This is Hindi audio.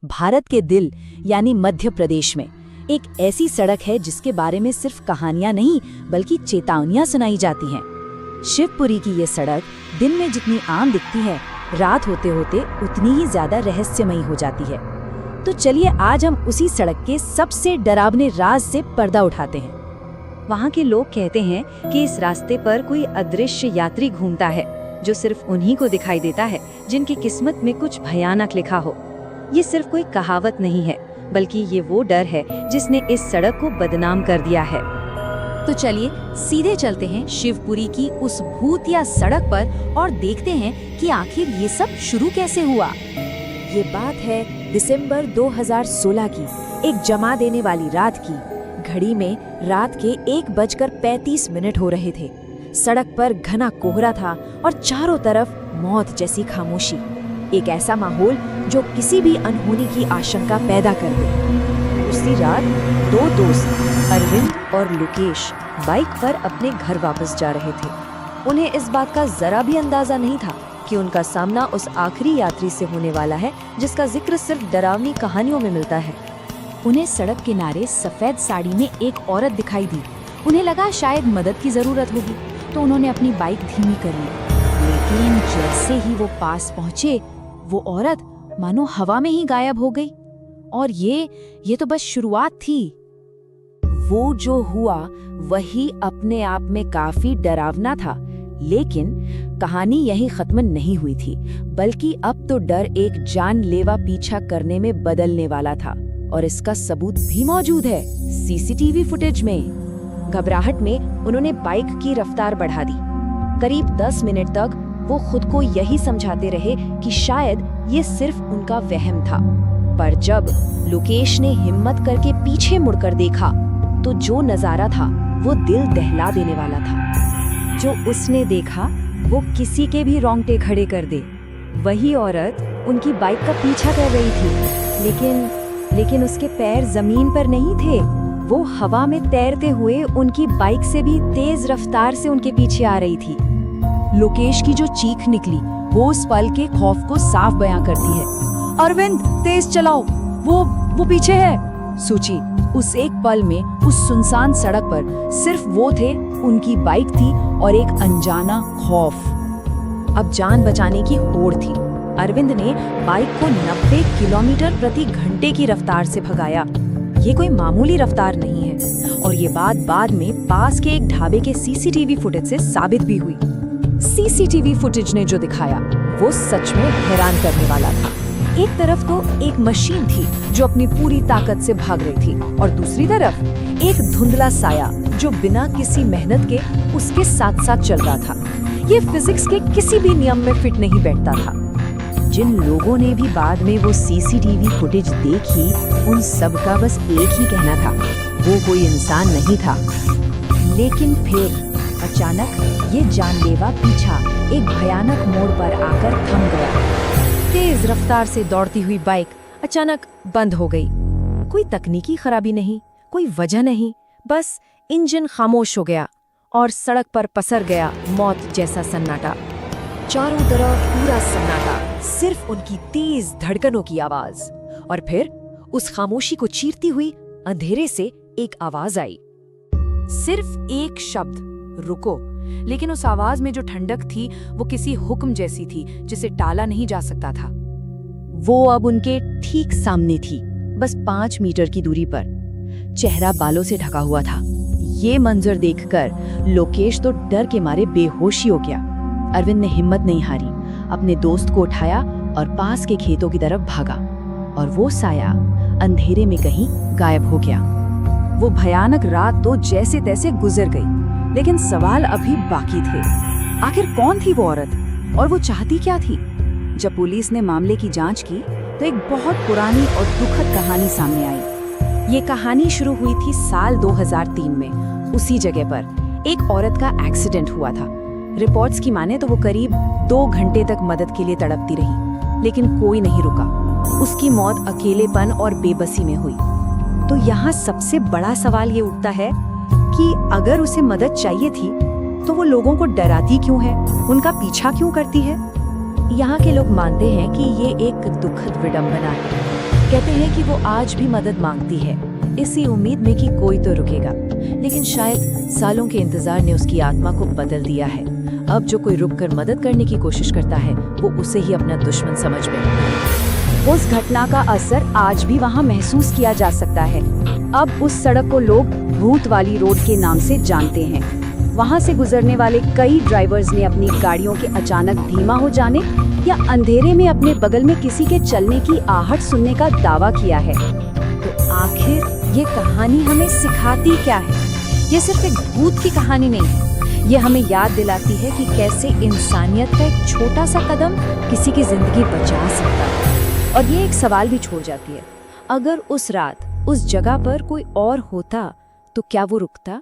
भारत के दिल यानी मध्य प्रदेश में एक ऐसी सड़क है जिसके बारे में सिर्फ कहानियां नहीं बल्कि चेतावनियां सुनाई जाती हैं। शिवपुरी की ये सड़क दिन में जितनी आम दिखती है, रात होते होते उतनी ही ज्यादा रहस्यमयी हो जाती है। तो चलिए आज हम उसी सड़क के सबसे डरावने राज से पर्दा उठाते हैं। वहाँ के लोग कहते हैं कि इस रास्ते पर कोई अदृश्य यात्री घूमता है जो सिर्फ उन्हीं को दिखाई देता है जिनकी किस्मत में कुछ भयानक लिखा हो। ये सिर्फ कोई कहावत नहीं है, बल्कि ये वो डर है जिसने इस सड़क को बदनाम कर दिया है। तो चलिए सीधे चलते हैं शिवपुरी की उस भूतिया सड़क पर और देखते हैं कि आखिर ये सब शुरू कैसे हुआ। ये बात है दिसंबर 2016 की, एक जमा देने वाली रात की। घड़ी में रात के 1:35 हो रहे थे। सड़क पर घना कोहरा था और चारों तरफ मौत जैसी खामोशी। एक ऐसा माहौल जो किसी भी अनहोनी की आशंका पैदा कर दे। उसी रात दो दोस्त अरविंद और लोकेश बाइक पर अपने घर वापस जा रहे थे। उन्हें इस बात का जरा भी अंदाजा नहीं था कि उनका सामना उस आखिरी यात्री से होने वाला है जिसका जिक्र सिर्फ डरावनी कहानियों में मिलता है। उन्हें सड़क किनारे सफेद साड़ी में एक औरत दिखाई दी। उन्हें लगा शायद मदद की जरूरत होगी, तो उन्होंने अपनी बाइक धीमी कर ली। लेकिन जैसे ही वो पास पहुंचे, वो औरत मानो हवा में ही गायब हो गई। और ये तो बस शुरुआत थी। वो जो हुआ वही अपने आप में काफी डरावना था, लेकिन कहानी यहीं खत्म नहीं हुई थी, बल्कि अब तो डर एक जानलेवा पीछा करने में बदलने वाला था। और इसका सबूत भी मौजूद है सीसीटीवी फुटेज में। घबराहट में उन्होंने बाइक की रफ्तार बढ़ा दी। करीब 10 मिनट तक वो खुद को यही समझाते रहे कि शायद ये सिर्फ उनका वहम था। पर जब लोकेश ने हिम्मत करके पीछे मुड़कर देखा, तो जो नजारा था वो दिल दहला देने वाला था। जो उसने देखा वो किसी के भी रोंगटे खड़े कर दे। वही औरत उनकी बाइक का पीछा कर रही थी, लेकिन उसके पैर जमीन पर नहीं थे। वो हवा में तैरते हुए उनकी बाइक से भी तेज रफ्तार से उनके पीछे आ रही थी। लोकेश की जो चीख निकली वो उस पल के खौफ को साफ बयां करती है। अरविंद, तेज चलाओ, वो पीछे है। सूची उस एक पल में उस सुनसान सड़क पर सिर्फ वो थे, उनकी बाइक थी और एक अनजाना खौफ। अब जान बचाने की होड़ थी। अरविंद ने बाइक को 90 किलोमीटर प्रति घंटे की रफ्तार से भगाया। ये कोई मामूली रफ्तार नहीं है, और ये बात बाद में पास के एक ढाबे के सीसीटीवी फुटेज से साबित भी हुई। सीसीटीवी फुटेज ने जो दिखाया वो सच में हैरान करने वाला था। एक तरफ तो एक मशीन थी जो अपनी पूरी ताकत से भाग रही थी, और दूसरी तरफ एक धुंधला साया जो बिना किसी मेहनत के उसके साथ साथ चल रहा था। ये फिजिक्स के किसी भी नियम में फिट नहीं बैठता था। जिन लोगों ने भी बाद में वो सीसीटीवी फुटेज देखी, उन सब का बस एक ही कहना था, वो कोई इंसान नहीं था। लेकिन फिर अचानक ये जानलेवा पीछा एक भयानक मोड़ पर आकर थम गया। तेज रफ्तार से दौड़ती हुई बाइक अचानक बंद हो गई। कोई तकनीकी खराबी नहीं, कोई वजह नहीं, बस इंजन खामोश हो गया और सड़क पर पसर गया मौत जैसा सन्नाटा। चारों तरफ पूरा सन्नाटा, सिर्फ उनकी तेज धड़कनों की आवाज। और फिर उस खामोशी को चीरती हुई अंधेरे से एक आवाज आई। सिर्फ एक शब्द, रुको। लेकिन उस आवाज में जो ठंडक थी वो किसी हुक्म जैसी थी जिसे टाला नहीं जा सकता था। वो अब उनके ठीक सामने थी, बस 5 मीटर की दूरी पर। चेहरा बालों से ढका हुआ था। ये मंजर देखकर लोकेश तो डर के मारे बेहोश ही हो गया। अरविंद ने हिम्मत नहीं हारी, अपने दोस्त को उठाया और पास के खेतों की तरफ भागा, और वो साया अंधेरे में कहीं गायब हो गया। वो भयानक रात तो जैसे तैसे गुजर गई, लेकिन सवाल अभी बाकी थे। आखिर कौन थी वो औरत और वो चाहती क्या थी? जब पुलिस ने मामले की जांच की तो एक बहुत पुरानी और दुखद कहानी सामने आई। ये कहानी शुरू हुई थी साल 2003 में। उसी जगह पर एक औरत का एक्सीडेंट हुआ था। रिपोर्ट्स की माने तो वो करीब 2 घंटे तक मदद के लिए तड़पती रही, लेकिन कोई नहीं रुका। उसकी मौत अकेलेपन और बेबसी में हुई। तो यहाँ सबसे बड़ा सवाल ये उठता है कि अगर उसे मदद चाहिए थी तो वो लोगों को डराती क्यों है, उनका पीछा क्यों करती है? यहाँ के लोग मानते हैं कि ये एक दुखद विडंबना है। कहते हैं कि वो आज भी मदद मांगती है, इसी उम्मीद में कि कोई तो रुकेगा। लेकिन शायद सालों के इंतजार ने उसकी आत्मा को बदल दिया है। अब जो कोई रुककर मदद करने की कोशिश करता है वो उसे ही अपना दुश्मन समझ बैठता है। उस घटना का असर आज भी वहाँ महसूस किया जा सकता है। अब उस सड़क को लोग भूत वाली रोड के नाम से जानते हैं। वहाँ से गुजरने वाले कई ड्राइवर्स ने अपनी गाड़ियों के अचानक धीमा हो जाने या अंधेरे में अपने बगल में किसी के चलने की आहट सुनने का दावा किया है। तो आखिर ये कहानी हमें सिखाती क्या है? ये सिर्फ एक भूत की कहानी नहीं है, ये हमें याद दिलाती है कि कैसे इंसानियत का एक छोटा सा कदम किसी की जिंदगी बचा सकता है। और ये एक सवाल भी छोड़ जाती है, अगर उस रात उस जगह पर कोई और होता तो क्या वो रुकता?